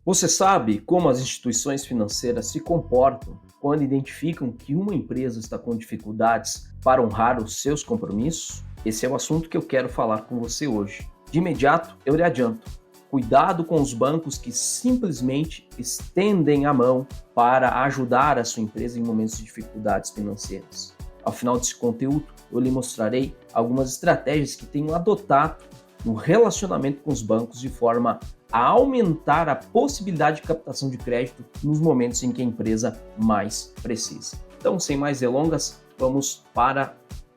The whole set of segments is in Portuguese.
Você sabe como as instituições financeiras se comportam quando identificam que uma empresa está com dificuldades para honrar os seus compromissos? Esse é o assunto que eu quero falar com você hoje. De imediato, eu lhe adianto: cuidado com os bancos que simplesmente estendem a mão para ajudar a sua empresa em momentos de dificuldades financeiras. Ao final desse conteúdo, eu lhe mostrarei algumas estratégias que tenho adotado no relacionamento com os bancos de forma a aumentar a possibilidade de captação de crédito nos momentos em que a empresa mais precisa. Então, sem mais delongas, vamos para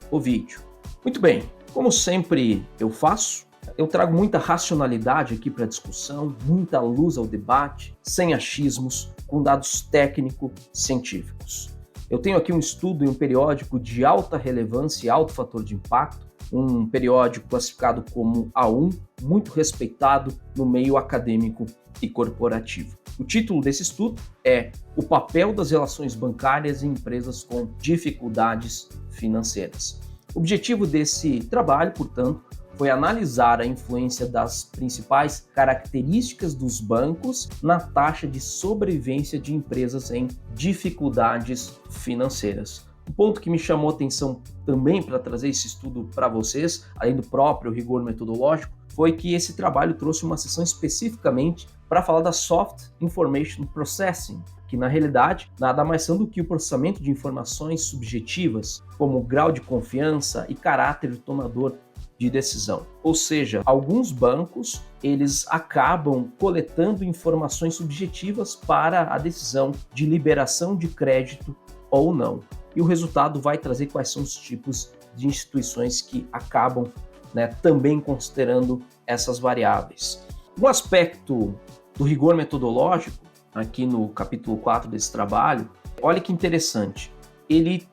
o vídeo. Muito bem, como sempre eu faço, eu trago muita racionalidade aqui para a discussão, muita luz ao debate, sem achismos, com dados técnico-científicos. Eu tenho aqui um estudo em um periódico de alta relevância e alto fator de impacto, um periódico classificado como A1, muito respeitado no meio acadêmico e corporativo. O título desse estudo é O papel das relações bancárias em empresas com dificuldades financeiras. O objetivo desse trabalho, portanto, foi analisar a influência das principais características dos bancos na taxa de sobrevivência de empresas em dificuldades financeiras. Um ponto que me chamou a atenção também para trazer esse estudo para vocês, além do próprio rigor metodológico, foi que esse trabalho trouxe uma sessão especificamente para falar da Soft Information Processing, que na realidade nada mais são do que o processamento de informações subjetivas, como grau de confiança e caráter do tomador de decisão. Ou seja, alguns bancos eles acabam coletando informações subjetivas para a decisão de liberação de crédito ou não. E o resultado vai trazer quais são os tipos de instituições que acabam também considerando essas variáveis. Um aspecto do rigor metodológico, aqui no capítulo 4 desse trabalho, olha que interessante, ele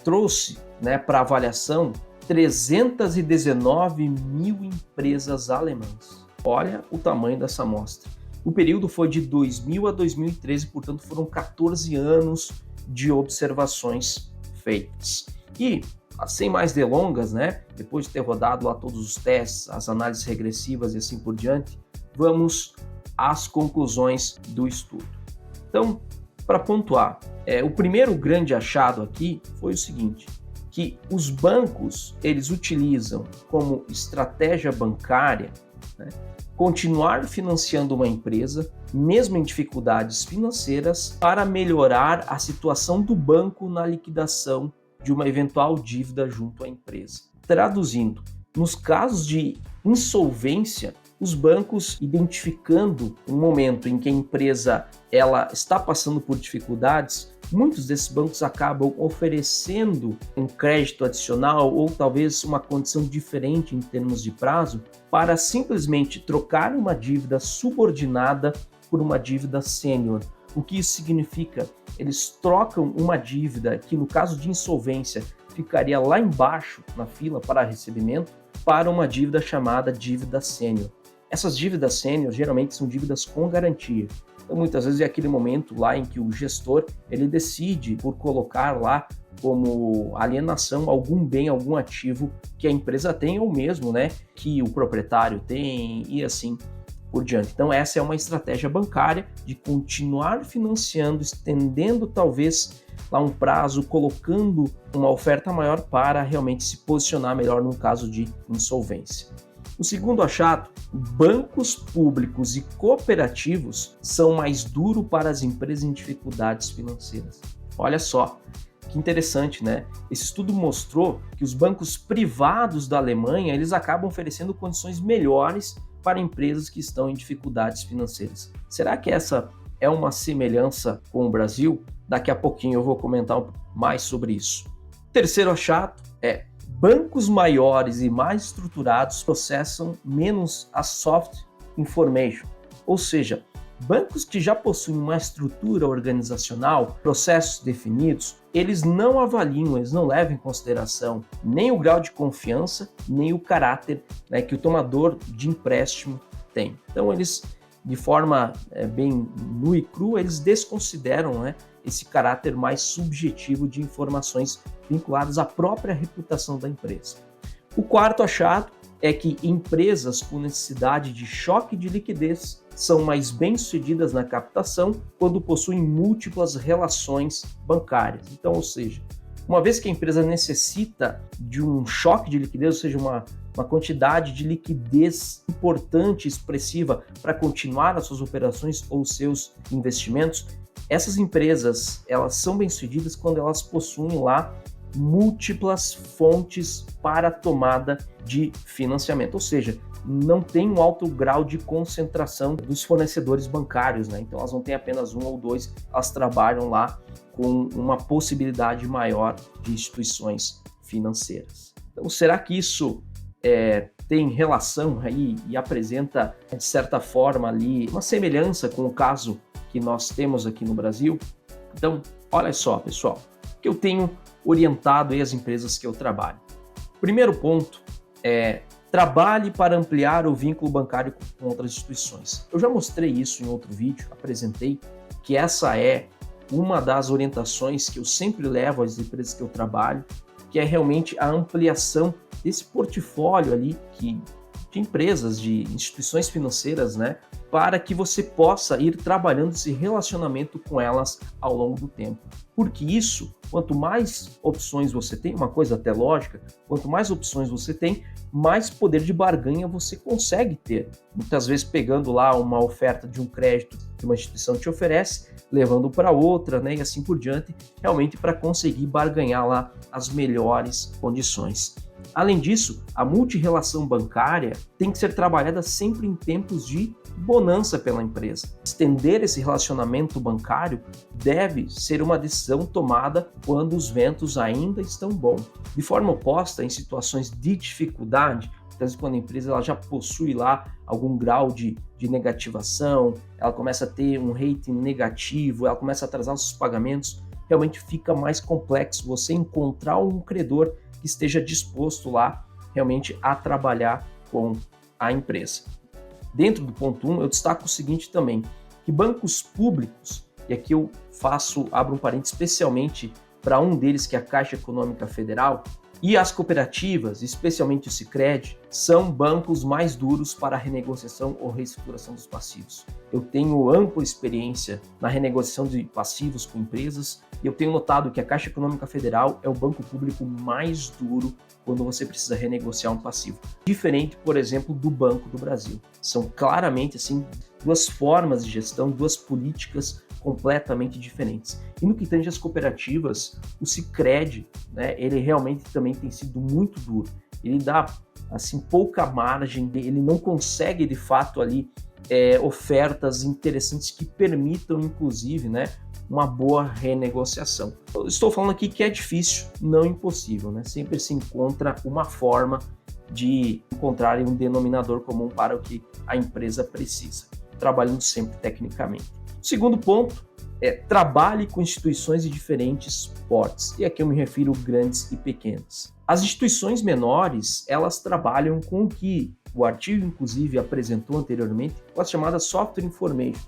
trouxe para avaliação 319 mil empresas alemãs. Olha o tamanho dessa amostra. O período foi de 2000 a 2013, portanto foram 14 anos de observações feitas. E, sem mais delongas, depois de ter rodado lá todos os testes, as análises regressivas e assim por diante, vamos às conclusões do estudo. Então, para pontuar, o primeiro grande achado aqui foi o seguinte, que os bancos, eles utilizam como estratégia bancária, continuar financiando uma empresa, mesmo em dificuldades financeiras, para melhorar a situação do banco na liquidação de uma eventual dívida junto à empresa. Traduzindo, nos casos de insolvência, os bancos, identificando um momento em que a empresa ela está passando por dificuldades, muitos desses bancos acabam oferecendo um crédito adicional ou talvez uma condição diferente em termos de prazo para simplesmente trocar uma dívida subordinada por uma dívida sênior. O que isso significa? Eles trocam uma dívida que, no caso de insolvência, ficaria lá embaixo na fila para recebimento, para uma dívida chamada dívida sênior. Essas dívidas sênior geralmente são dívidas com garantia. Então, muitas vezes é aquele momento lá em que o gestor ele decide por colocar lá como alienação algum bem, algum ativo que a empresa tem ou mesmo que o proprietário tem e assim por diante. Então, essa é uma estratégia bancária de continuar financiando, estendendo talvez lá um prazo, colocando uma oferta maior para realmente se posicionar melhor no caso de insolvência. O segundo achado, bancos públicos e cooperativos são mais duros para as empresas em dificuldades financeiras. Olha só, que interessante, Esse estudo mostrou que os bancos privados da Alemanha, eles acabam oferecendo condições melhores para empresas que estão em dificuldades financeiras. Será que essa é uma semelhança com o Brasil? Daqui a pouquinho eu vou comentar mais sobre isso. O terceiro achado é bancos maiores e mais estruturados processam menos a soft information, ou seja, bancos que já possuem uma estrutura organizacional, processos definidos, eles não avaliam, eles não levam em consideração nem o grau de confiança, nem o caráter que o tomador de empréstimo tem. Então, eles, de forma bem nua e crua, eles desconsideram esse caráter mais subjetivo de informações vinculadas à própria reputação da empresa. O quarto achado é que empresas com necessidade de choque de liquidez são mais bem-sucedidas na captação quando possuem múltiplas relações bancárias. Então, ou seja, uma vez que a empresa necessita de um choque de liquidez, ou seja, uma quantidade de liquidez importante, expressiva, para continuar as suas operações ou seus investimentos, essas empresas elas são bem-sucedidas quando elas possuem lá múltiplas fontes para tomada de financiamento, ou seja, não tem um alto grau de concentração dos fornecedores bancários, né? Então elas não têm apenas um ou dois, elas trabalham lá com uma possibilidade maior de instituições financeiras. Então, será que isso tem relação aí e apresenta, de certa forma, ali uma semelhança com o caso que nós temos aqui no Brasil? Então, olha só, pessoal, que eu tenho orientado aí as empresas que eu trabalho. Primeiro ponto é trabalhe para ampliar o vínculo bancário com outras instituições. Eu já mostrei isso em outro vídeo, apresentei que essa é uma das orientações que eu sempre levo às empresas que eu trabalho, que é realmente a ampliação desse portfólio ali de empresas, de instituições financeiras, né, para que você possa ir trabalhando esse relacionamento com elas ao longo do tempo. Porque isso, quanto mais opções você tem, uma coisa até lógica, quanto mais opções você tem, mais poder de barganha você consegue ter. Muitas vezes pegando lá uma oferta de um crédito que uma instituição te oferece, levando para outra, né, e assim por diante, realmente para conseguir barganhar lá as melhores condições. Além disso, a multirrelação bancária tem que ser trabalhada sempre em tempos de bonança pela empresa. Estender esse relacionamento bancário deve ser uma decisão tomada quando os ventos ainda estão bons. De forma oposta, em situações de dificuldade, às vezes quando a empresa ela já possui lá algum grau de negativação, ela começa a ter um rating negativo, ela começa a atrasar os seus pagamentos, realmente fica mais complexo você encontrar um credor que esteja disposto lá realmente a trabalhar com a empresa. Dentro do ponto 1, eu destaco o seguinte também, que bancos públicos, e aqui eu abro um parênteses especialmente para um deles, que é a Caixa Econômica Federal, e as cooperativas, especialmente o Sicredi, são bancos mais duros para a renegociação ou reestruturação dos passivos. Eu tenho ampla experiência na renegociação de passivos com empresas e eu tenho notado que a Caixa Econômica Federal é o banco público mais duro quando você precisa renegociar um passivo. Diferente, por exemplo, do Banco do Brasil. São claramente assim duas formas de gestão, duas políticas completamente diferentes. E no que tange às cooperativas, o Sicredi, né, ele realmente também tem sido muito duro. Ele dá assim pouca margem, ele não consegue de fato ali ofertas interessantes que permitam, inclusive, né, uma boa renegociação. Eu estou falando aqui que é difícil, não impossível, né? Sempre se encontra uma forma de encontrar um denominador comum para o que a empresa precisa, trabalhando sempre tecnicamente. Segundo ponto é trabalhe com instituições de diferentes portes, e aqui eu me refiro grandes e pequenas. As instituições menores, elas trabalham com o que o artigo, inclusive, apresentou anteriormente, com a chamada Software Information,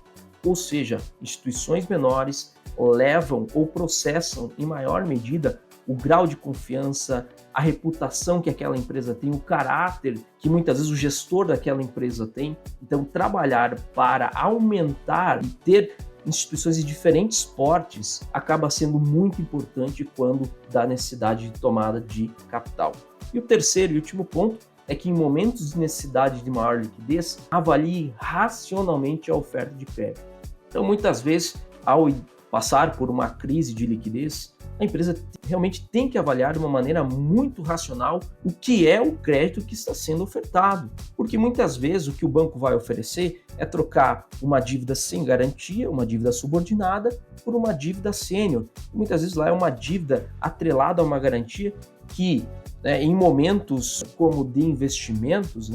ou seja, instituições menores levam ou processam em maior medida o grau de confiança, a reputação que aquela empresa tem, o caráter que muitas vezes o gestor daquela empresa tem. Então, trabalhar para aumentar e ter instituições de diferentes portes acaba sendo muito importante quando dá necessidade de tomada de capital. E o terceiro e último ponto é que em momentos de necessidade de maior liquidez, avalie racionalmente a oferta de crédito. Então, muitas vezes, ao passar por uma crise de liquidez, a empresa realmente tem que avaliar de uma maneira muito racional o que é o crédito que está sendo ofertado. Porque muitas vezes o que o banco vai oferecer é trocar uma dívida sem garantia, uma dívida subordinada, por uma dívida sênior. Muitas vezes lá é uma dívida atrelada a uma garantia que, em momentos como de investimentos,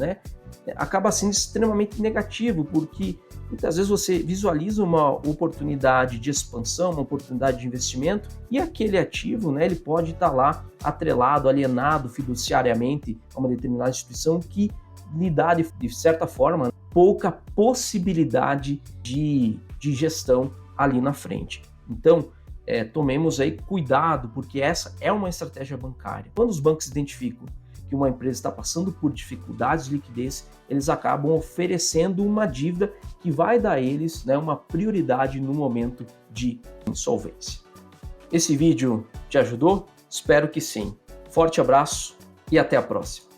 acaba sendo extremamente negativo, porque muitas vezes você visualiza uma oportunidade de expansão, uma oportunidade de investimento, e aquele ativo, ele pode estar lá atrelado, alienado fiduciariamente a uma determinada instituição que lhe dá, de certa forma, pouca possibilidade de gestão ali na frente. Então, tomemos aí cuidado, porque essa é uma estratégia bancária. Quando os bancos identificam que que uma empresa está passando por dificuldades de liquidez, eles acabam oferecendo uma dívida que vai dar a eles, né, uma prioridade no momento de insolvência. Esse vídeo te ajudou? Espero que sim. Forte abraço e até a próxima.